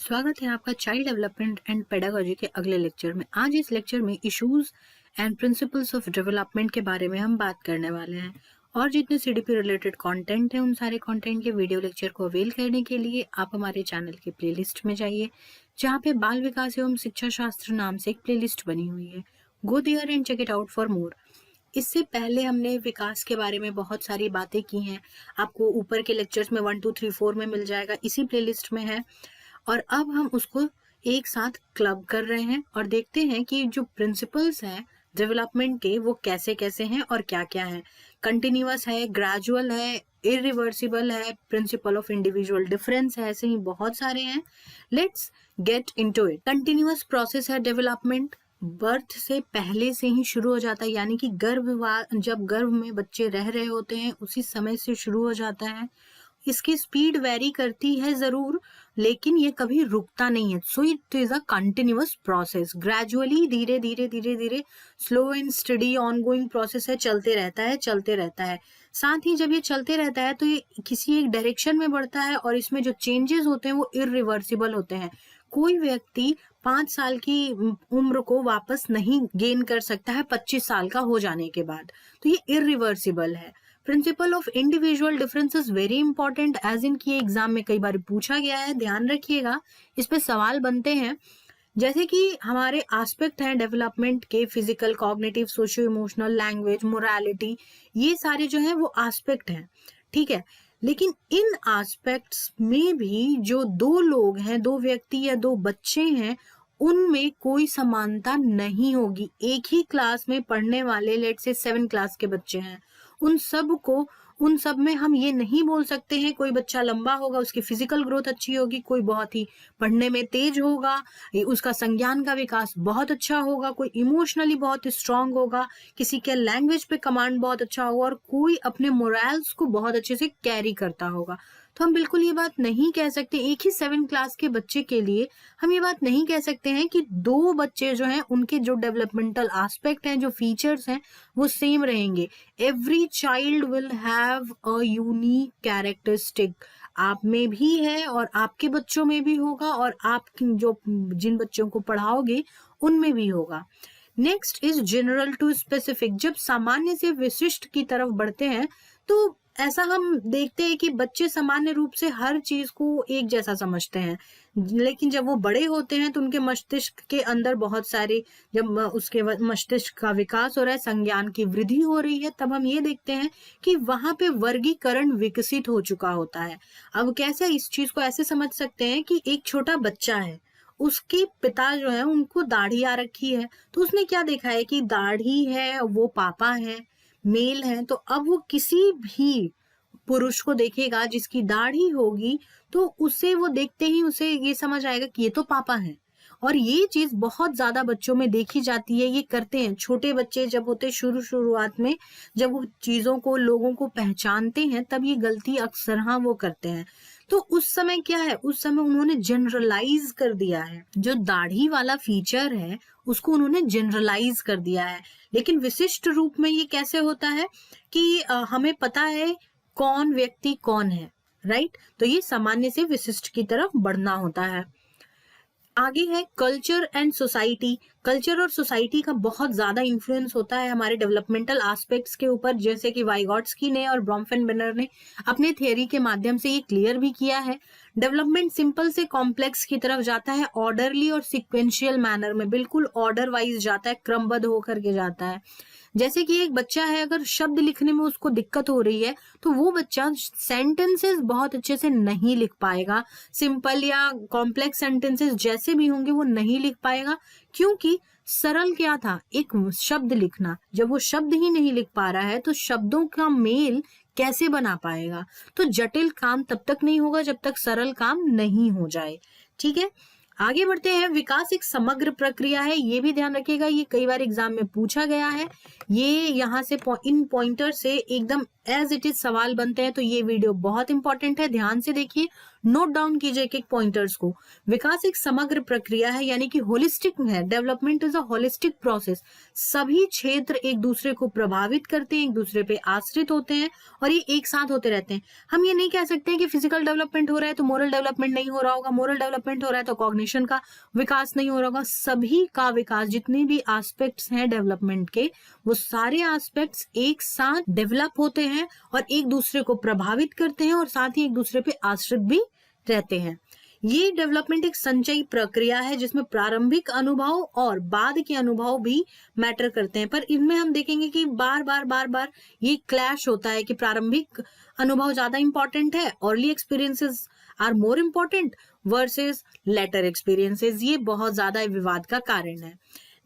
स्वागत है आपका चाइल्ड डेवलपमेंट एंड पेडागोजी के अगले लेक्चर में। आज इस लेक्चर में issues and principles of development के बारे में हम बात करने वाले हैं। और जितने सीडीपी रिलेटेड कंटेंट है उन सारे कंटेंट के वीडियो लेक्चर को अवेल करने के लिए आप हमारे चैनल की प्लेलिस्ट में जाइए, जहाँ पे बाल विकास एवं शिक्षा शास्त्र नाम से एक प्लेलिस्ट बनी हुई है। Go there and check it out for more. इससे पहले हमने विकास के बारे में बहुत सारी बातें की हैं, आपको ऊपर के लेक्चर्स में 1, 2, 3, 4 में मिल जाएगा, इसी प्लेलिस्ट में है। और अब हम उसको एक साथ क्लब कर रहे हैं और देखते हैं कि जो प्रिंसिपल्स हैं डेवलपमेंट के वो कैसे कैसे हैं और क्या क्या है। कंटिन्यूअस है, ग्रेजुअल है, इरिवर्सिबल है, प्रिंसिपल ऑफ इंडिविजुअल डिफरेंस है, ऐसे ही बहुत सारे हैं। Let's get into it. Continuous process है डेवलपमेंट, बर्थ से पहले से ही शुरू हो जाता है, यानी कि जब गर्भ में बच्चे रह रहे होते हैं उसी समय से शुरू हो जाता है। इसकी स्पीड वेरी करती है जरूर, लेकिन ये कभी रुकता नहीं है। So it is a continuous process, gradually, धीरे धीरे धीरे धीरे, slow and study ongoing process है, चलते रहता है। साथ ही जब ये चलते रहता है तो ये किसी एक डायरेक्शन में बढ़ता है और इसमें जो चेंजेस होते हैं वो इरिवर्सिबल होते हैं। कोई व्यक्ति 5 साल की उम्र को वापस नहीं गेन कर सकता है 25 साल का हो जाने के बाद, तो ये इरिवर्सिबल है। Principle of individual differences very important, as इन की एग्जाम में कई बार पूछा गया है, ध्यान रखिएगा, इस पे सवाल बनते हैं। जैसे कि हमारे एस्पेक्ट हैं डेवलपमेंट के, physical, cognitive, socio emotional, language, morality, ये सारे जो हैं वो एस्पेक्ट हैं, ठीक है। लेकिन इन एस्पेक्ट्स में भी जो दो लोग हैं, दो व्यक्ति या दो बच्चे हैं, उनमें कोई समानता नहीं होगी। एक ही क्लास में पढ़ने वाले, लेट से 7 क्लास के बच्चे हैं, उन सब में हम ये नहीं बोल सकते हैं कोई बच्चा लंबा होगा, उसकी फिजिकल ग्रोथ अच्छी होगी, कोई बहुत ही पढ़ने में तेज होगा, उसका संज्ञान का विकास बहुत अच्छा होगा, कोई इमोशनली बहुत स्ट्रांग होगा, किसी के लैंग्वेज पे कमांड बहुत अच्छा होगा, और कोई अपने मोरल्स को बहुत अच्छे से कैरी करता होगा। तो हम बिल्कुल ये बात नहीं कह सकते, एक ही 7 क्लास के बच्चे के लिए हम ये बात नहीं कह सकते हैं कि दो बच्चे जो हैं उनके जो डेवलपमेंटल एस्पेक्ट हैं, जो फीचर्स हैं, वो सेम रहेंगे। Every child will have a unique characteristic, आप में भी है और आपके बच्चों में भी होगा, और आप जो जिन बच्चों को पढ़ाओगे उनमें भी होगा। Next is general to specific. जब सामान्य से विशिष्ट की तरफ बढ़ते हैं तो ऐसा हम देखते हैं कि बच्चे सामान्य रूप से हर चीज को एक जैसा समझते हैं, लेकिन जब वो बड़े होते हैं तो उनके मस्तिष्क के अंदर बहुत सारे, जब उसके मस्तिष्क का विकास हो रहा है, संज्ञान की वृद्धि हो रही है, तब हम ये देखते हैं कि वहां पे वर्गीकरण विकसित हो चुका होता है। अब कैसे इस चीज को ऐसे समझ सकते हैं कि एक छोटा बच्चा है, उसके पिता जो है उनको दाढ़ी आ रखी है, तो उसने क्या देखा है कि दाढ़ी है, वो पापा है, मेल है, तो अब वो किसी भी पुरुष को देखेगा जिसकी दाढ़ी होगी तो उसे वो देखते ही उसे ये समझ आएगा कि ये तो पापा है। और ये चीज बहुत ज्यादा बच्चों में देखी जाती है, ये करते हैं छोटे बच्चे जब होते शुरुआत में, जब वो चीजों को, लोगों को पहचानते हैं, तब ये गलती अक्सर हाँ वो करते हैं। तो उस समय क्या है, उस समय उन्होंने जनरलाइज कर दिया है, जो दाढ़ी वाला फीचर है उसको उन्होंने जनरलाइज कर दिया है। लेकिन विशिष्ट रूप में ये कैसे होता है कि हमें पता है कौन व्यक्ति कौन है, राइट। तो ये सामान्य से विशिष्ट की तरफ बढ़ना होता है। आगे है कल्चर एंड सोसाइटी। कल्चर और सोसाइटी का बहुत ज्यादा इन्फ्लुएंस होता है हमारे डेवलपमेंटल एस्पेक्ट्स के ऊपर, जैसे कि वाइगॉट्स्की ने और ब्रॉमफेन-बेनर ने अपने थियरी के माध्यम से ये क्लियर भी किया है। डेवलपमेंट सिंपल से कॉम्प्लेक्स की तरफ जाता है, ऑर्डरली और सिक्वेंशियल मैनर में, बिल्कुल ऑर्डर वाइज जाता है, क्रमबद्ध होकर के जाता है। जैसे कि एक बच्चा है, अगर शब्द लिखने में उसको दिक्कत हो रही है तो वो बच्चा सेंटेंसेस बहुत अच्छे से नहीं लिख पाएगा, सिंपल या कॉम्प्लेक्स सेंटेंसेस जैसे भी होंगे वो नहीं लिख पाएगा, क्योंकि सरल क्या था, एक शब्द लिखना। जब वो शब्द ही नहीं लिख पा रहा है तो शब्दों का मेल कैसे बना पाएगा। तो जटिल काम तब तक नहीं होगा जब तक सरल काम नहीं हो जाए, ठीक है। आगे बढ़ते हैं। विकास एक समग्र प्रक्रिया है, ये भी ध्यान रखिएगा, ये कई बार एग्जाम में पूछा गया है। ये यहाँ से इन पॉइंटर से एकदम एज इट इज सवाल बनते हैं, तो ये वीडियो बहुत इंपॉर्टेंट है, ध्यान से देखिए, नोट डाउन कीजिए एक एक पॉइंटर्स को। विकास एक समग्र प्रक्रिया है, यानी कि होलिस्टिक है। Development is a holistic process. सभी क्षेत्र एक दूसरे को प्रभावित करते हैं, एक दूसरे पे आश्रित होते हैं और ये एक साथ होते रहते हैं। हम ये नहीं कह सकते हैं कि फिजिकल डेवलपमेंट हो रहा है तो मोरल डेवलपमेंट नहीं हो रहा होगा, मोरल डेवलपमेंट हो रहा है तो कॉग्निशन का विकास नहीं हो रहा होगा। सभी का विकास, जितने भी एस्पेक्ट्स हैं डेवलपमेंट के, वो सारे एस्पेक्ट्स एक साथ डेवलप होते हैं और एक दूसरे को प्रभावित करते हैं और साथ ही एक दूसरे पे आश्रित भी रहते हैं। ये डेवलपमेंट एक संचयी प्रक्रिया है जिसमें प्रारंभिक अनुभव और बाद के अनुभव भी मैटर करते हैं, पर इनमें हम देखेंगे कि बार बार ये क्लैश होता है कि प्रारंभिक अनुभव ज्यादा इंपॉर्टेंट है, early experiences are more important versus later experiences. ये बहुत ज्यादा विवाद का कारण है।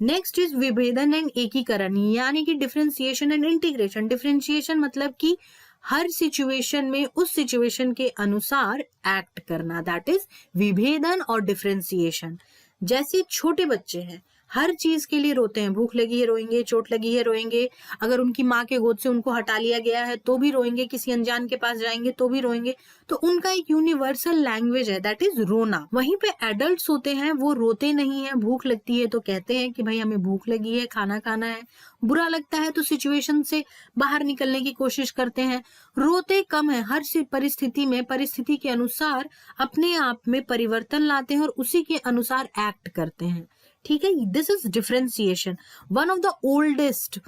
नेक्स्ट इज विभेदन एंड एकीकरण, यानी कि डिफरेंशिएशन एंड इंटीग्रेशन। डिफरेंशिएशन मतलब कि हर सिचुएशन में उस सिचुएशन के अनुसार एक्ट करना, दैट इज विभेदन और डिफरेंशिएशन। जैसे छोटे बच्चे हैं, हर चीज के लिए रोते हैं, भूख लगी है रोएंगे, चोट लगी है रोएंगे, अगर उनकी माँ के गोद से उनको हटा लिया गया है तो भी रोएंगे, किसी अनजान के पास जाएंगे तो भी रोएंगे। तो उनका एक यूनिवर्सल लैंग्वेज है, दैट इज रोना। वहीं पे एडल्ट्स होते हैं, वो रोते नहीं है, भूख लगती है तो कहते हैं कि भाई हमें भूख लगी है, खाना खाना है, बुरा लगता है तो सिचुएशन से बाहर निकलने की कोशिश करते हैं, रोते कम है। हर परिस्थिति में परिस्थिति के अनुसार अपने आप में परिवर्तन लाते हैं और उसी के अनुसार एक्ट करते हैं, ठीक है। This is differentiation. One of the oldest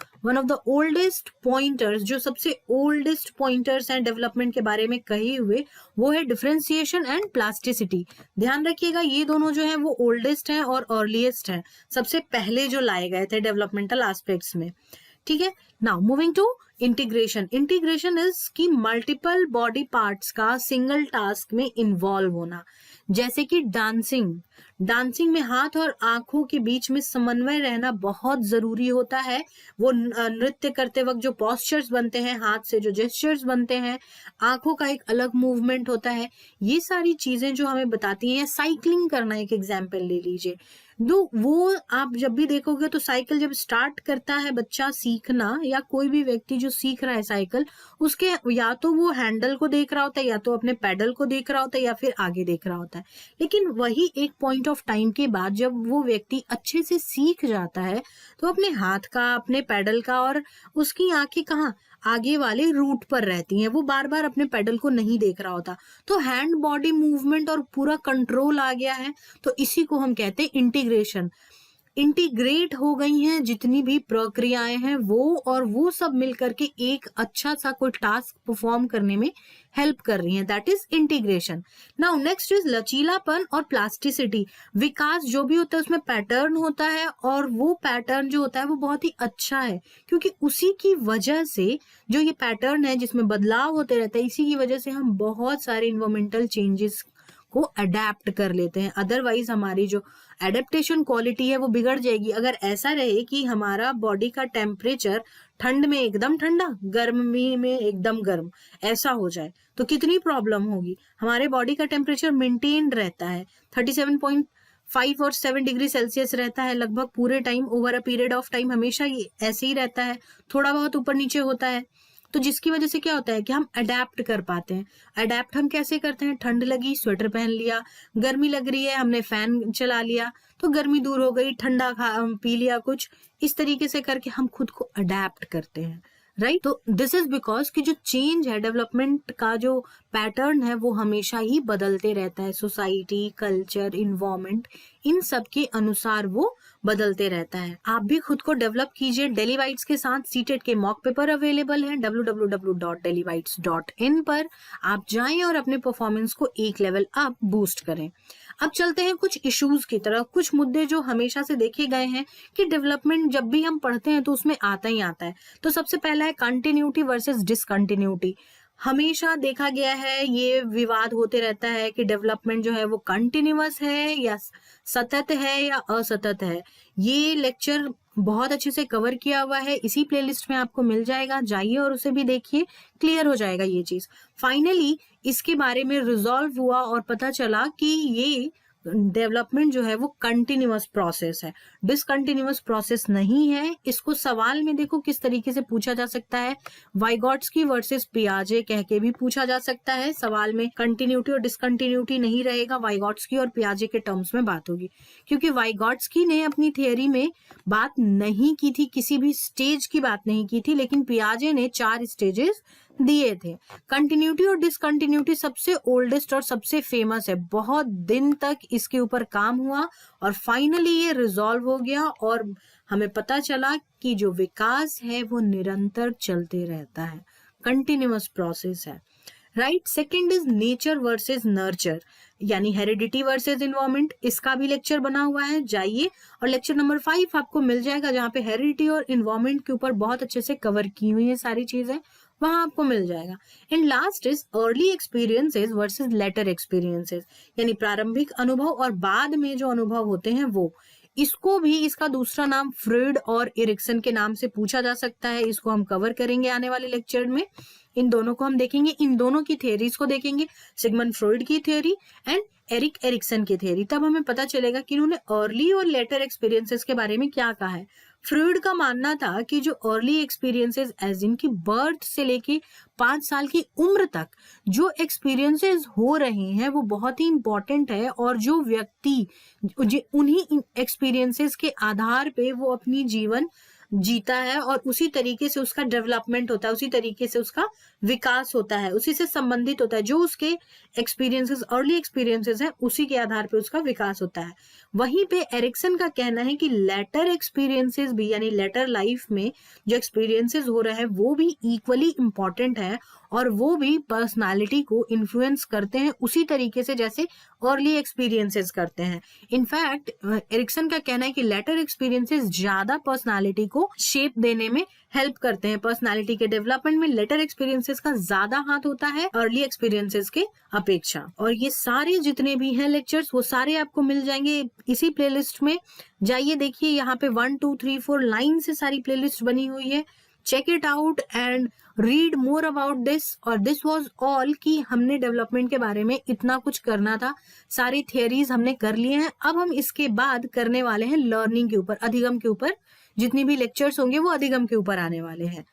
pointers, जो सबसे ओल्डेस्ट पॉइंटर्स हैं डेवलपमेंट के बारे में कहे हुए, वो है डिफरेंशिएशन एंड प्लास्टिसिटी। ध्यान रखिएगा, ये दोनों जो है वो ओल्डेस्ट हैं और अर्लीस्ट हैं, सबसे पहले जो लाए गए थे डेवलपमेंटल एस्पेक्ट्स में, ठीक है। Now moving to integration. Integration is की मल्टीपल बॉडी पार्ट्स का सिंगल टास्क में इन्वॉल्व होना, जैसे कि डांसिंग में हाथ और आंखों के बीच में समन्वय रहना बहुत जरूरी होता है। वो नृत्य करते वक्त जो पोस्चर्स बनते हैं, हाथ से जो जेस्चर्स बनते हैं, आंखों का एक अलग मूवमेंट होता है, ये सारी चीजें जो हमें बताती हैं। साइकिलिंग करना एक एग्जाम्पल ले लीजिए, वो आप जब भी देखोगे तो साइकिल जब स्टार्ट करता है बच्चा सीखना, या कोई भी व्यक्ति जो सीख रहा है साइकिल, उसके या तो वो हैंडल को देख रहा होता है, या तो अपने पैडल को देख रहा होता है, या फिर आगे देख रहा होता है। लेकिन वही एक पॉइंट ऑफ टाइम के बाद जब वो व्यक्ति अच्छे से सीख जाता है तो अपने हाथ का, अपने पैडल का, और उसकी आंखें कहाँ, आगे वाले रूट पर रहती हैं, वो बार बार अपने पैडल को नहीं देख रहा होता। तो हैंड बॉडी मूवमेंट और पूरा कंट्रोल आ गया है, तो इसी को हम कहते हैं इंटीग्रेशन। इंटीग्रेट हो गई हैं जितनी भी प्रक्रियाएं हैं वो, और वो सब मिलकर के एक अच्छा सा कोई टास्क परफॉर्म करने में हेल्प कर रही हैं, that is integration. Now next is लचीलापन और प्लास्टिसिटी। विकास जो भी होता है उसमें पैटर्न होता है, और वो पैटर्न जो होता है वो बहुत ही अच्छा है, क्योंकि उसी की वजह से जो ये पैटर्न है जिसमें बदलाव होते रहता है, इसी की वजह से हम बहुत सारे इन्वायरमेंटल चेंजेस को अडेप्ट कर लेते हैं। अदरवाइज हमारी जो एडेप्टेशन क्वालिटी है वो बिगड़ जाएगी। अगर ऐसा रहे कि हमारा बॉडी का टेम्परेचर ठंड में एकदम ठंडा, गर्मी में एकदम गर्म, ऐसा हो जाए तो कितनी प्रॉब्लम होगी। हमारे बॉडी का टेम्परेचर मेंटेन रहता है, 37.5 और 7 डिग्री सेल्सियस रहता है लगभग पूरे time, over a period of time हमेशा ये ऐसे ही रहता है, थोड़ा बहुत ऊपर नीचे होता है। तो जिसकी वजह से क्या होता है कि हम अडेप्ट कर पाते हैं। अडेप्ट हम कैसे करते हैं, ठंड लगी स्वेटर पहन लिया, गर्मी लग रही है हमने फैन चला लिया तो गर्मी दूर हो गई, ठंडा पी लिया कुछ, इस तरीके से करके हम खुद को अडेप्ट करते हैं, राइट। तो दिस इज बिकॉज कि जो चेंज है, डेवलपमेंट का जो पैटर्न है वो हमेशा ही बदलते रहता है। सोसाइटी, कल्चर, इन्वायरमेंट, इन सब के अनुसार वो बदलते रहता है। आप भी खुद को डेवलप कीजिए डेली वाइट्स के साथ। सीटेट के मॉक पेपर अवेलेबल है www.dailybites.in पर आप जाएं और अपने परफॉर्मेंस को एक लेवल अप बूस्ट करें। अब चलते हैं कुछ इश्यूज की तरफ, कुछ मुद्दे जो हमेशा से देखे गए हैं कि डेवलपमेंट जब भी हम पढ़ते हैं तो उसमें आता ही आता है। तो सबसे पहला है कंटिन्यूटी वर्सेस डिसकंटिन्यूटी। हमेशा देखा गया है, ये विवाद होते रहता है कि डेवलपमेंट जो है वो कंटिन्यूअस है या सतत है या असतत है। ये लेक्चर बहुत अच्छे से कवर किया हुआ है, इसी प्लेलिस्ट में आपको मिल जाएगा, जाइए और उसे भी देखिए, क्लियर हो जाएगा ये चीज। फाइनली इसके बारे में रिजॉल्व हुआ और पता चला कि ये डेवलपमेंट जो है वो कंटिन्यूअस प्रोसेस है, डिसकंटिन्यूअस प्रोसेस नहीं है। इसको सवाल में देखो किस तरीके से पूछा जा सकता है, वाइगॉट्स्की वर्सेस पियाजे कह के भी पूछा जा सकता है। सवाल में कंटिन्यूटी और डिसकंटिन्यूटी नहीं रहेगा, वाइगॉट्स्की और पियाजे के टर्म्स में बात होगी, क्योंकि वाइगॉट्स्की ने अपनी थियरी में बात नहीं की थी, किसी भी स्टेज की बात नहीं की थी, लेकिन पियाजे ने 4 स्टेजेस दिए थे। कंटिन्यूटी और डिसकंटिन्यूटी सबसे ओल्डेस्ट और सबसे फेमस है, बहुत दिन तक इसके ऊपर काम हुआ और फाइनली ये रिजॉल्व हो गया और हमें पता चला कि जो विकास है वो निरंतर चलते रहता है, कंटिन्यूअस प्रोसेस है। Right. Second is nature versus nurture, यानी हेरिडिटी वर्सेस इन्वायरमेंट। इसका भी लेक्चर बना हुआ है, जाइए और लेक्चर नंबर 5 आपको मिल जाएगा, जहाँ पे हेरिडिटी और इन्वायरमेंट के ऊपर बहुत अच्छे से कवर की हुई है सारी चीजें, वहां आपको मिल जाएगा। And last is early experiences versus later experiences, यानी प्रारंभिक अनुभव और बाद में जो अनुभव होते हैं वो। इसको भी, इसका दूसरा नाम फ्रॉइड और एरिक्सन के नाम से पूछा जा सकता है। इसको हम कवर करेंगे आने वाले लेक्चर में। इन दोनों को हम देखेंगे, इन दोनों की थियरीज को देखेंगे, सिगमंड फ्रॉइड की थियरी एंड एरिक एरिक्सन की थियरी। तब हमें पता चलेगा कि उन्होंने अर्ली और लेटर एक्सपीरियंसेस के बारे में क्या कहा है। फ्रॉइड का मानना था कि जो अर्ली एक्सपीरियंसेस एज इन की बर्थ से लेके 5 साल की उम्र तक जो एक्सपीरियंसेस हो रहे हैं वो बहुत ही इंपॉर्टेंट है, और जो व्यक्ति उन्हीं एक्सपीरियंसेस के आधार पे वो अपनी जीवन जीता है और उसी तरीके से उसका डेवलपमेंट होता है, उसी तरीके से उसका विकास होता है, उसी से संबंधित होता है। जो उसके एक्सपीरियंसेस, अर्ली एक्सपीरियंसेस हैं, उसी के आधार पे उसका विकास होता है। वहीं पे एरिक्सन का कहना है कि लेटर एक्सपीरियंसेस भी, यानी लेटर लाइफ में जो एक्सपीरियंसेस हो रहे हैं वो भी इक्वली इंपॉर्टेंट है और वो भी पर्सनालिटी को इन्फ्लुएंस करते हैं उसी तरीके से जैसे अर्ली एक्सपीरियंसेस करते हैं। इनफैक्ट एरिक्सन का कहना है कि लेटर एक्सपीरियंसेस ज्यादा पर्सनालिटी को शेप देने में हेल्प करते हैं। पर्सनालिटी के डेवलपमेंट में लेटर एक्सपीरियंसेस का ज्यादा हाथ होता है अर्ली एक्सपीरियंसेस के अपेक्षा। और ये सारे जितने भी हैं लेक्चर्स वो सारे आपको मिल जाएंगे इसी प्लेलिस्ट में। जाइए देखिए, यहाँ पे 1 2 3 4 लाइन से सारी प्लेलिस्ट बनी हुई है। Check it out and read more about this. और दिस वाज ऑल कि हमने डेवलपमेंट के बारे में इतना कुछ करना था, सारी थियरीज हमने कर लिए हैं। अब हम इसके बाद करने वाले हैं लर्निंग के ऊपर, अधिगम के ऊपर। जितनी भी लेक्चर्स होंगे वो अधिगम के ऊपर आने वाले हैं।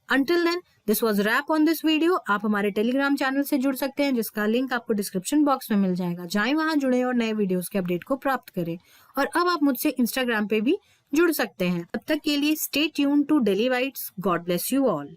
Until then, this was wrap on this video। आप हमारे टेलीग्राम चैनल से जुड़ सकते हैं, जिसका लिंक आपको डिस्क्रिप्शन बॉक्स में मिल जाएगा। जाएं वहां जुड़े और नए वीडियोस के अपडेट को प्राप्त करें। और अब आप मुझसे इंस्टाग्राम पे भी जुड़ सकते हैं। तब तक के लिए stay tuned to daily bytes. God bless you all.